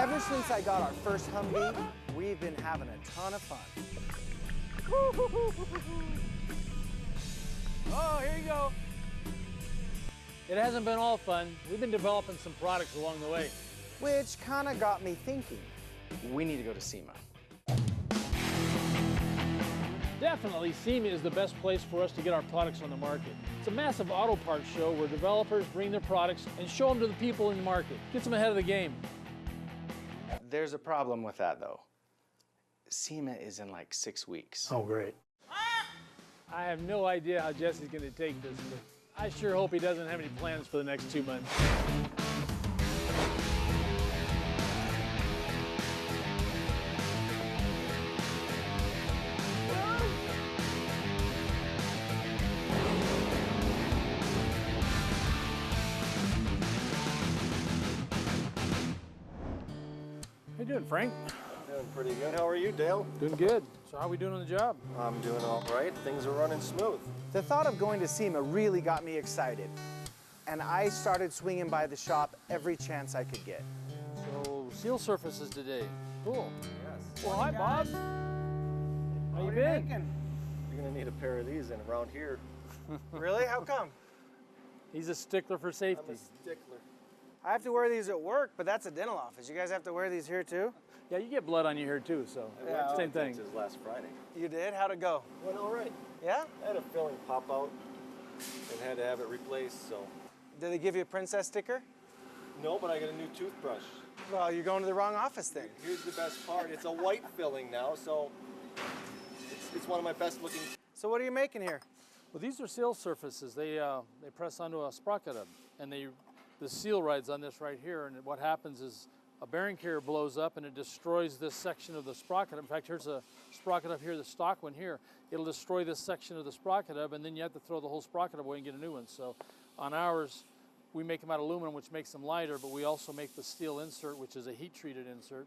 Ever since I got our first Humvee, we've been having a ton of fun. Oh, here you go. It hasn't been all fun. We've been developing some products along the way. Which kind of got me thinking, we need to go to SEMA. Definitely, SEMA is the best place for us to get our products on the market. It's a massive auto parts show where developers bring their products and show them to the people in the market. Gets them ahead of the game. There's a problem with that, though. SEMA is in like 6 weeks. Oh, great. I have no idea how Jesse's going to take this, but I sure hope he doesn't have any plans for the next 2 months. How you doing, Frank? Doing pretty good. How are you, Dale? Doing good. So how are we doing on the job? I'm doing all right. Things are running smooth. The thought of going to SEMA really got me excited, and I started swinging by the shop every chance I could get. So, seal surfaces today. Cool. Yes. Well, hi, Bob. How you been? You're gonna need a pair of these in around here. Really? How come? He's a stickler for safety. I'm a stickler. I have to wear these at work, but that's a dental office. You guys have to wear these here too? Yeah, you get blood on your hair too, so Yeah, same thing. This last Friday. You did? How'd it go? Went all right. Yeah? I had a filling pop out and had to have it replaced, so. Did they give you a princess sticker? No, but I got a new toothbrush. Well, you're going to the wrong office then. Here's the best part. It's a white filling now, so it's one of my best looking. So what are you making here? Well, these are seal surfaces. They press onto a sprocket, and the seal rides on this right here. And what happens is a bearing carrier blows up and it destroys this section of the sprocket. In fact, here's a sprocket up here, the stock one here. It'll destroy this section of the sprocket up, and then you have to throw the whole sprocket away and get a new one. So on ours, we make them out of aluminum, which makes them lighter, but we also make the steel insert, which is a heat-treated insert,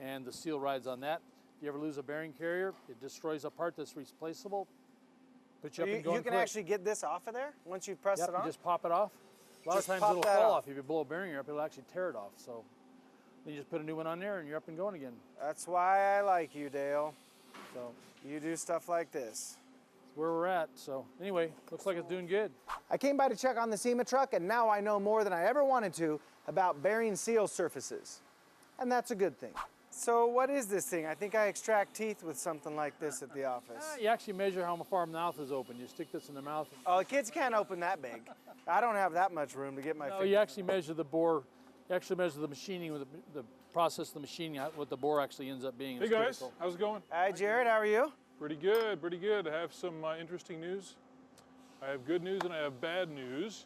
and the seal rides on that. If you ever lose a bearing carrier, it destroys a part that's replaceable. Put you up and going You can quick. actually get this off of there once you press Yep, it on? you just pop it off. A lot Just of times pop it'll that fall off. off. If you blow a bearing up, it'll actually tear it off. So then you just put a new one on there and you're up and going again. That's why I like you, Dale. So You do stuff like this. that's where we're at. So anyway, looks like it's doing good. I came by to check on the SEMA truck, and now I know more than I ever wanted to about bearing seal surfaces. And that's a good thing. So what is this thing? I think I extract teeth with something like this at the office. You actually measure how far mouth is open. You stick this in the mouth. Oh, kids can't open that big. I don't have that much room to get my No, finger. you actually measure the bore. You actually measure the machining with the process of the machining, what the bore actually ends up being. Hey is guys, critical. how's it going? Hi, Jared, how are you? Pretty good, pretty good. I have some interesting news. I have good news and I have bad news.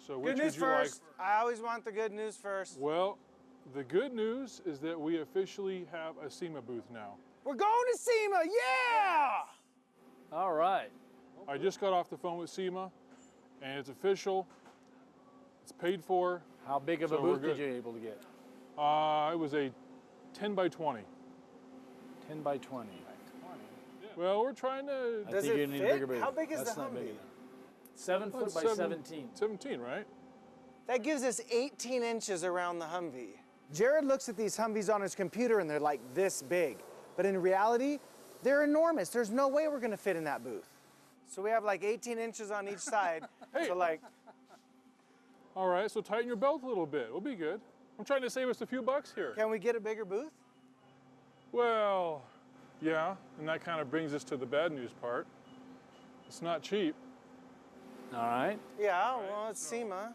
So which Good news would you first. I always want the good news first. like? Well, the good news is that we officially have a SEMA booth now. We're going to SEMA, yeah! All right. I just got off the phone with SEMA and it's official. It's paid for. How big of a So we're booth did good. you able to get? It was a 10 by 20. 10 by 20. Well, we're trying to, I Does think it you need fit? a bigger booth. How big is That's the not big Humvee? enough. 7 foot by 17. 17, right? That gives us 18 inches around the Humvee. Jared looks at these Humvees on his computer and they're like this big. But in reality, they're enormous. There's no way we're gonna fit in that booth. So we have like 18 inches on each side. Hey. So like, All right, so tighten your belt a little bit. We'll be good. I'm trying to save us a few bucks here. can we get a bigger booth? Well, yeah, and that kind of brings us to the bad news part. It's not cheap, All right. Yeah, well, it's SEMA.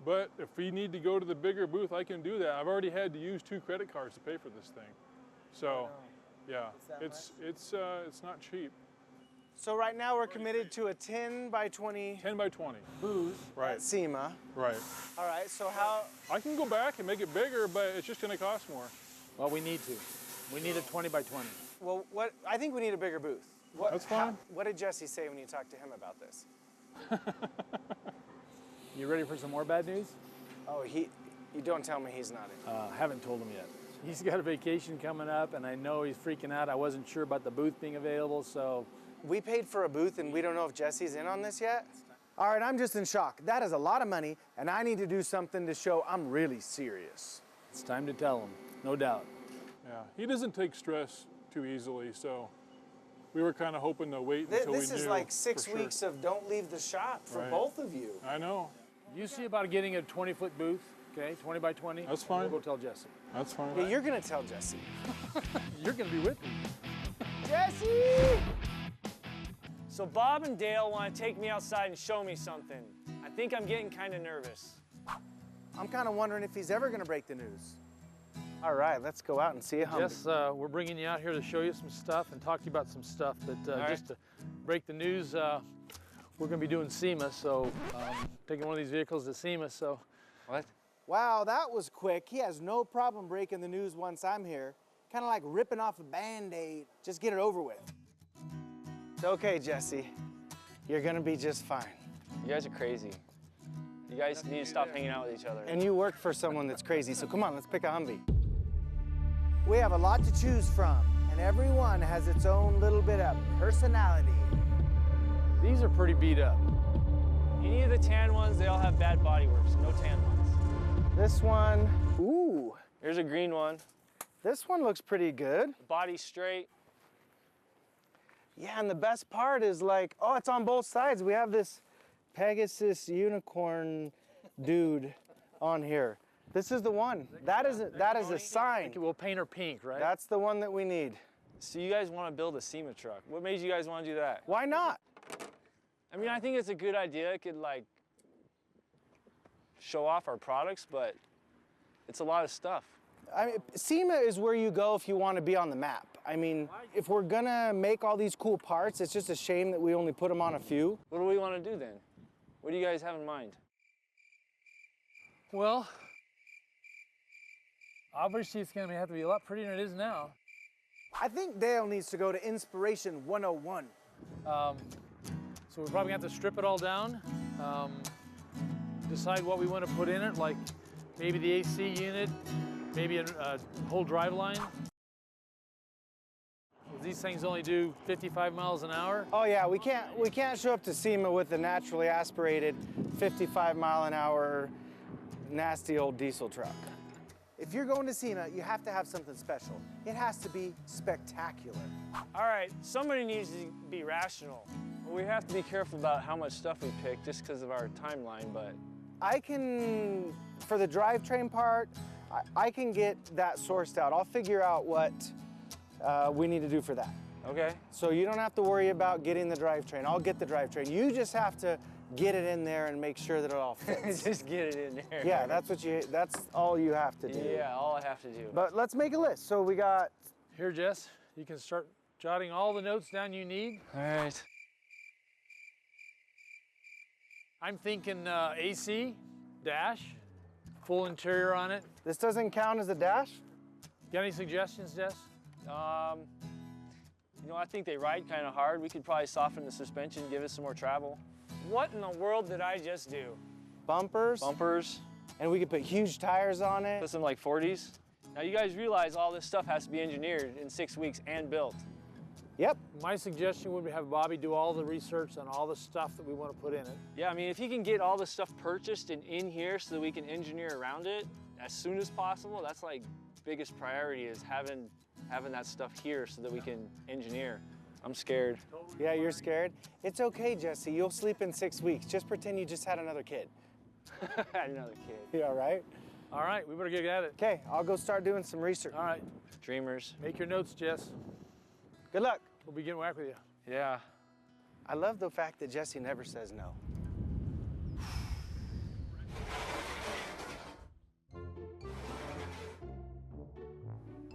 but if we need to go to the bigger booth, I can do that. I've already had to use 2 credit cards to pay for this thing. So, yeah, it's not cheap. So right now we're committed to a 10 by 20 10 by 20. Booth. Right, SEMA. right. All right, so how, I can go back and make it bigger, but it's just going to cost more. Well, we need to. We need a 20 by 20. well, I think we need a bigger booth. That's fine. What did Jesse say when you talked to him about this? You ready for some more bad news? Oh, you don't tell me he's not in. Haven't told him yet. He's got a vacation coming up, and I know he's freaking out. I wasn't sure about the booth being available, so. We paid for a booth and we don't know if Jesse's in on this yet? All right, I'm just in shock. That is a lot of money and I need to do something to show I'm really serious. It's time to tell him. no doubt. Yeah, he doesn't take stress too easily, so we were kind of hoping to wait until we knew. This is like 6 for sure. weeks of don't leave the shop for Right. both of you. I know. You see about getting a 20-foot booth, okay, 20 by 20? That's fine. We'll go tell Jesse. That's fine. Yeah, you're gonna tell Jesse. You're gonna be with me. Jesse! So Bob and Dale want to take me outside and show me something. I think I'm getting kind of nervous. I'm kind of wondering if he's ever gonna break the news. All right, let's go out and see a Humvee. Jess, we're bringing you out here to show you some stuff and talk to you about some stuff, but right. just to break the news, we're gonna be doing SEMA, so taking one of these vehicles to SEMA, so. What? Wow, that was quick. He has no problem breaking the news once I'm here. Kind of like ripping off a Band-Aid. Just get it over with. It's okay, Jesse. You're gonna be just fine. You guys are crazy. You guys need to stop hanging out with each other. And you work for someone that's crazy, so come on, let's pick a Humvee. We have a lot to choose from, and everyone has its own little bit of personality. These are pretty beat up. Any of the tan ones, they all have bad bodyworks. No tan ones. This one, ooh, Here's a green one. this one looks pretty good. Body straight. Yeah, and the best part is like, oh, it's on both sides. We have this Pegasus unicorn dude on here. This is the one. That is a sign. We'll paint her pink, right? That's the one that we need. So you guys want to build a SEMA truck. What made you guys want to do that? Why not? I mean, I think it's a good idea. It could like show off our products, but it's a lot of stuff. I mean, SEMA is where you go if you want to be on the map. I mean, if we're gonna make all these cool parts, it's just a shame that we only put them on a few. What do we want to do then? What do you guys have in mind? Well, obviously it's gonna have to be a lot prettier than it is now. I think Dale needs to go to Inspiration 101. So we're probably gonna have to strip it all down, decide what we want to put in it, like maybe the AC unit, maybe a whole drive line. These things only do 55 miles an hour. Oh yeah, we can't show up to SEMA with a naturally aspirated 55-mile-an-hour nasty old diesel truck. If you're going to SEMA, you have to have something special. It has to be spectacular. All right, somebody needs to be rational. We have to be careful about how much stuff we pick just because of our timeline, but I can, for the drivetrain part, I can get that sourced out. I'll figure out what we need to do for that. okay. So you don't have to worry about getting the drivetrain. I'll get the drivetrain. You just have to get it in there and make sure that it all fits. Just get it in there. Yeah, that's all you have to do. Yeah, all I have to do. But let's make a list. So we got, Here, Jess, you can start jotting all the notes down you need. All right. I'm thinking AC, dash, full interior on it. this doesn't count as a dash? Got any suggestions, Jess? You know, I think they ride kind of hard. We could probably soften the suspension, give it some more travel. What in the world did I just do? Bumpers, Bumpers, and we could put huge tires on put it. some like 40s. Now you guys realize all this stuff has to be engineered in 6 weeks and built. Yep. My suggestion would be have Bobby do all the research on all the stuff that we want to put in it. Yeah, I mean, if he can get all the stuff purchased and in here so that we can engineer around it as soon as possible, that's like biggest priority is having that stuff here so that we can engineer. I'm scared. Yeah, you're scared? It's okay, Jesse. You'll sleep in 6 weeks. Just pretend you just had another kid. Another kid. You all right? All right, we better get at it. Okay, I'll go start doing some research. All right, Dreamers. make your notes, Jess. Good luck. We'll be getting whack with you. Yeah. I love the fact that Jesse never says no.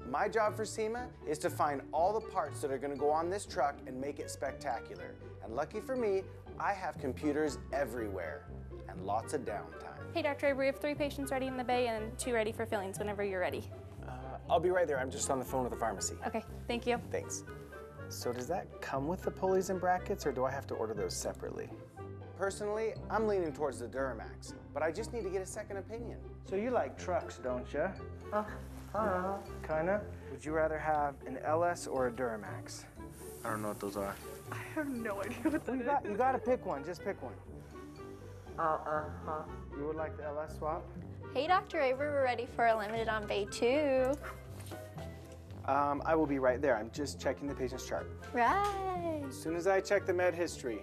My job for SEMA is to find all the parts that are going to go on this truck and make it spectacular. And lucky for me, I have computers everywhere and lots of downtime. Hey, Dr. Avery, we have 3 patients ready in the bay and 2 ready for fillings whenever you're ready. I'll be right there. I'm just on the phone with the pharmacy. Okay, thank you. Thanks. So does that come with the pulleys and brackets, or do I have to order those separately? Personally, I'm leaning towards the Duramax, but I just need to get a second opinion. So you like trucks, don't you? Kinda. Would you rather have an LS or a Duramax? I don't know what those are. I have no idea what that is. You gotta pick one, just pick one. You would like the LS swap? Hey, Dr. Avery, we're ready for a limited on bay 2. I will be right there. I'm just checking the patient's chart. Right. As soon as I check the med history.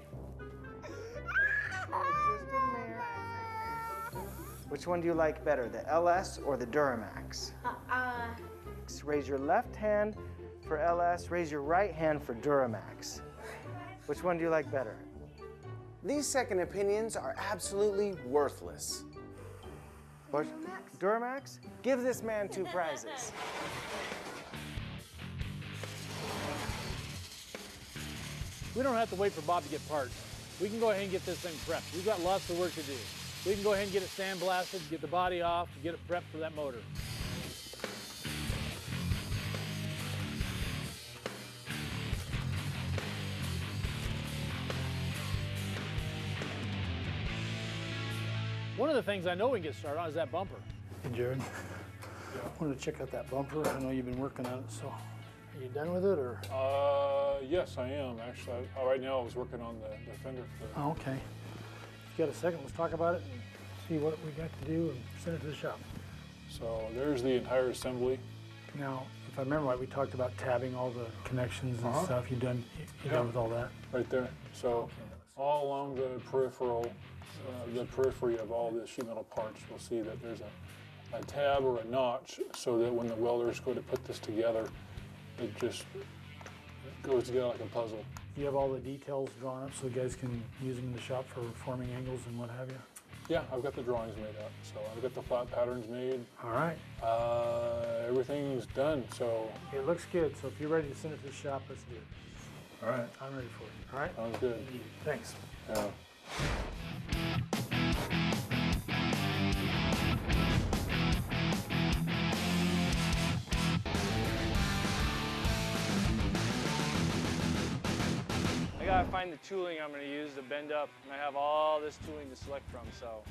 Which one do you like better, the LS or the Duramax? Raise your left hand for LS, raise your right hand for Duramax. Which one do you like better? These second opinions are absolutely worthless. What? Duramax? Give this man 2 prizes. We don't have to wait for Bob to get parts. We can go ahead and get this thing prepped. We've got lots of work to do. We can go ahead and get it sandblasted, get the body off, get it prepped for that motor. One of the things I know we can get started on is that bumper. Hey, Jared. I wanted to check out that bumper. I know you've been working on it, so are you done with it, or? Yes, I am, actually. Right now I was working on the fender for the... Oh, okay. If you got a second, let's talk about it and see what we got to do and send it to the shop. So there's the entire assembly. Now, if I remember right, we talked about tabbing all the connections and stuff. You done with all that? Right there. So all along the peripheral, the periphery of all the sheet metal parts, you'll see that there's a tab or a notch so that when the welders go to put this together, it just goes together like a puzzle. You have all the details drawn up so you guys can use them in the shop for forming angles and what have you? Yeah, I've got the drawings made up. So I've got the flat patterns made. All right. Everything's done, so. It looks good, so if you're ready to send it to the shop, let's do it. All right. I'm ready for it. All right? Sounds good. Thanks. Yeah. I gotta find the tooling I'm gonna use to bend up, and I have all this tooling to select from, so.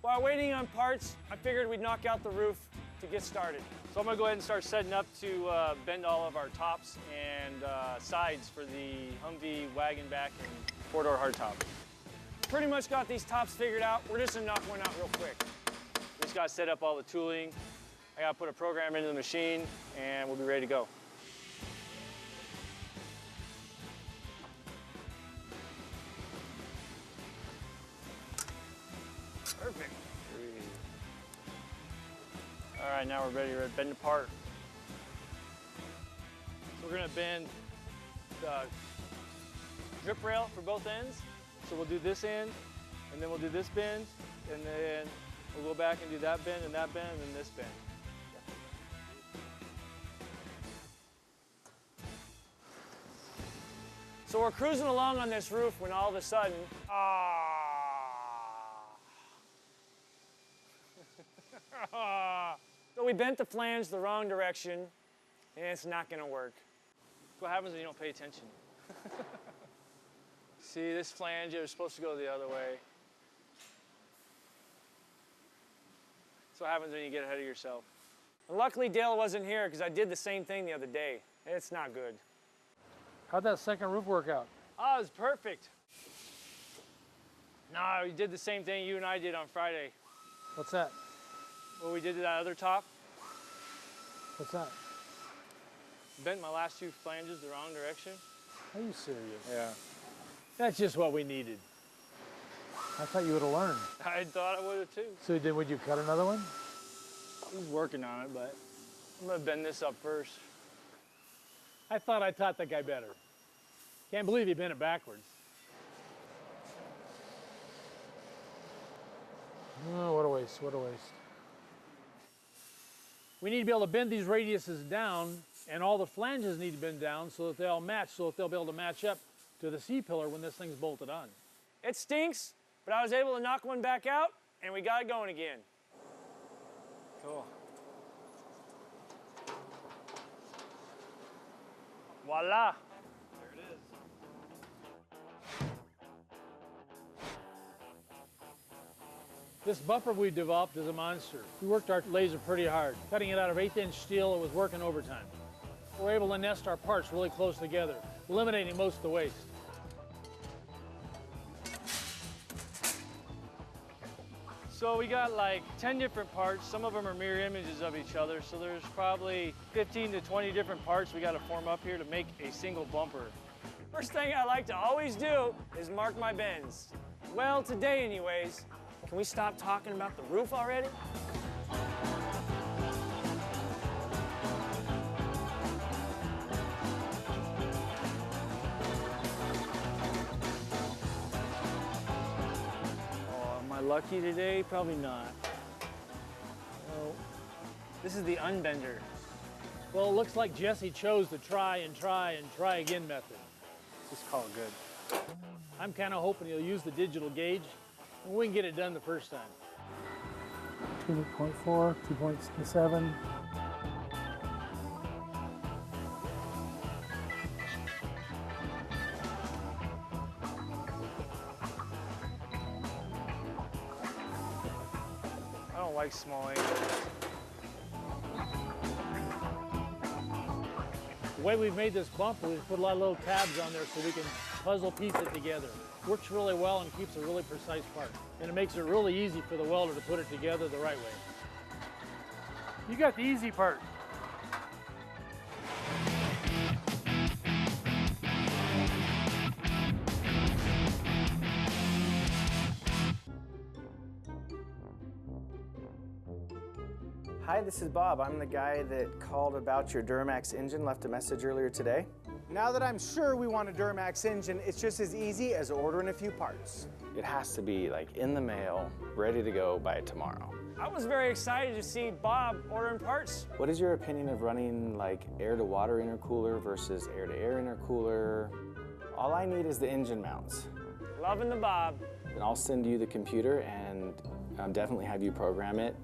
While waiting on parts, I figured we'd knock out the roof to get started. So I'm gonna go ahead and start setting up to bend all of our tops and sides for the Humvee wagon back and 4-door hardtop. Pretty much got these tops figured out. We're just gonna knock one out real quick. We just gotta set up all the tooling. I gotta put a program into the machine, and we'll be ready to go. Perfect. All right, now we're ready to bend apart. So we're gonna bend the drip rail for both ends. So we'll do this end, and then we'll do this bend, and then we'll go back and do that bend, and then this bend. So we're cruising along on this roof when all of a sudden, so we bent the flange the wrong direction, and it's not gonna work. What happens when you don't pay attention? See, this flange, it was supposed to go the other way. That's what happens when you get ahead of yourself. And luckily, Dale wasn't here, because I did the same thing the other day. It's not good. How'd that second roof work out? Oh, it was perfect. No, we did the same thing you and I did on Friday. What's that? What we did to that other top. What's that? Bent my last 2 flanges the wrong direction. Are you serious? Yeah. That's just what we needed. I thought you would have learned. I thought I would have too. So then would you cut another one? He's working on it, but I'm gonna bend this up first. I thought I taught that guy better. Can't believe he bent it backwards. Oh, what a waste, what a waste. We need to be able to bend these radiuses down, and all the flanges need to bend down so that they all match, so that they'll be able to match up to the C-pillar when this thing's bolted on. It stinks, but I was able to knock one back out, and we got it going again. Cool. Voila. There it is. This bumper we've developed is a monster. We worked our laser pretty hard. Cutting it out of 1/8" steel, it was working overtime. We're able to nest our parts really close together, eliminating most of the waste. So we got like 10 different parts. Some of them are mirror images of each other. So there's probably 15 to 20 different parts we got to form up here to make a single bumper. First thing I like to always do is mark my bends. Well, today anyways. Can we stop talking about the roof already? Lucky today? Probably not. Oh, this is the unbender. Well, it looks like Jesse chose the try and try and try again method. Just call it good. I'm kind of hoping he'll use the digital gauge and we can get it done the first time. 2.4, 2.7. I don't like small angles. The way we've made this bumper, we've put a lot of little tabs on there so we can puzzle piece it together. Works really well and keeps a really precise part. And it makes it really easy for the welder to put it together the right way. You got the easy part. Hi, this is Bob. I'm the guy that called about your Duramax engine, left a message earlier today. Now that I'm sure we want a Duramax engine, it's just as easy as ordering a few parts. It has to be like in the mail, ready to go by tomorrow. I was very excited to see Bob ordering parts. What is your opinion of running like air-to-water intercooler versus air-to-air intercooler? All I need is the engine mounts. Loving the Bob. And I'll send you the computer and definitely have you program it.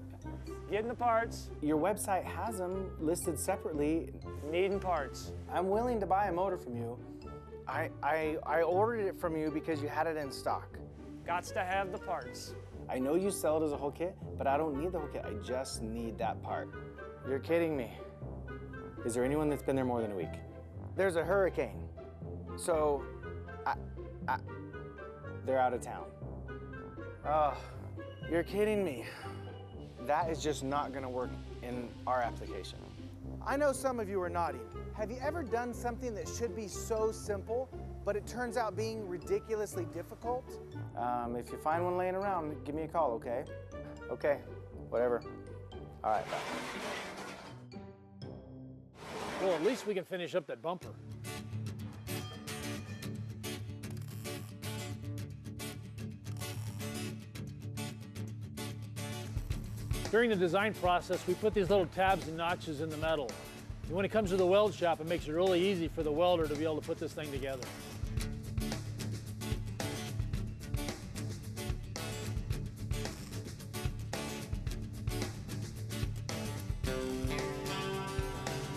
Getting the parts. Your website has them listed separately. Needing parts. I'm willing to buy a motor from you. I ordered it from you because you had it in stock. Gots to have the parts. I know you sell it as a whole kit, but I don't need the whole kit. I just need that part. You're kidding me. Is there anyone that's been there more than a week? There's a hurricane. So, they're out of town. Oh, you're kidding me. That is just not gonna work in our application. I know some of you are nodding. Have you ever done something that should be so simple, but it turns out being ridiculously difficult? If you find one laying around, give me a call, okay? Okay, whatever. All right, bye. Well, at least we can finish up that bumper. During the design process, we put these little tabs and notches in the metal. And when it comes to the weld shop, it makes it really easy for the welder to be able to put this thing together.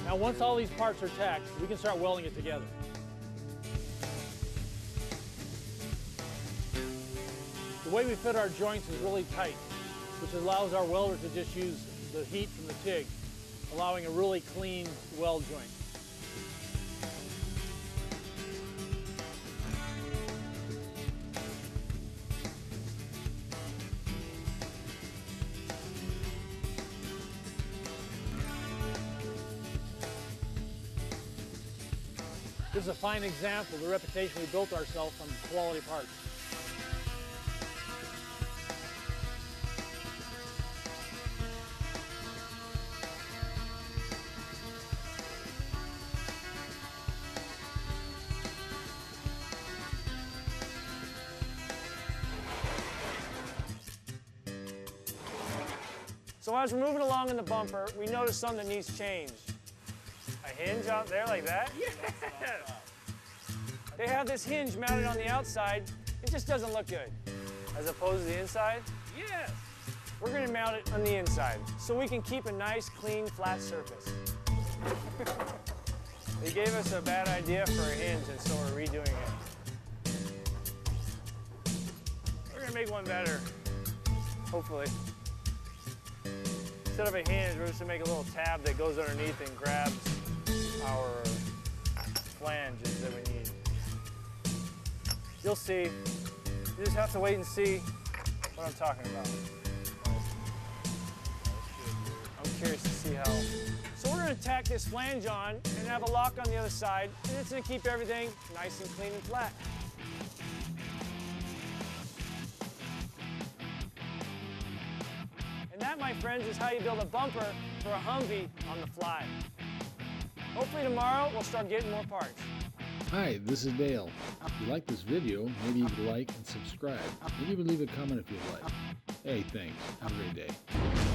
Now, once all these parts are tacked, we can start welding it together. The way we fit our joints is really tight, which allows our welder to just use the heat from the TIG, allowing a really clean weld joint. This is a fine example of the reputation we built ourselves on quality parts. So as we're moving along in the bumper, we noticed something that needs changed. A hinge out there like that? Yeah! They have this hinge mounted on the outside. It just doesn't look good. As opposed to the inside? Yes! We're gonna mount it on the inside so we can keep a nice, clean, flat surface. They gave us a bad idea for a hinge, and so we're redoing it. We're gonna make one better, hopefully. Instead of a hinge, we're just gonna make a little tab that goes underneath and grabs our flanges that we need. You'll see. You just have to wait and see what I'm talking about. curious to see how. So we're gonna tack this flange on and have a lock on the other side, and it's gonna keep everything nice and clean and flat. And that, my friends, is how you build a bumper for a Humvee on the fly. Hopefully tomorrow we'll start getting more parts. Hi, this is Dale. If you like this video, maybe you could like and subscribe. Maybe even leave a comment if you'd like. Hey, thanks. Have a great day.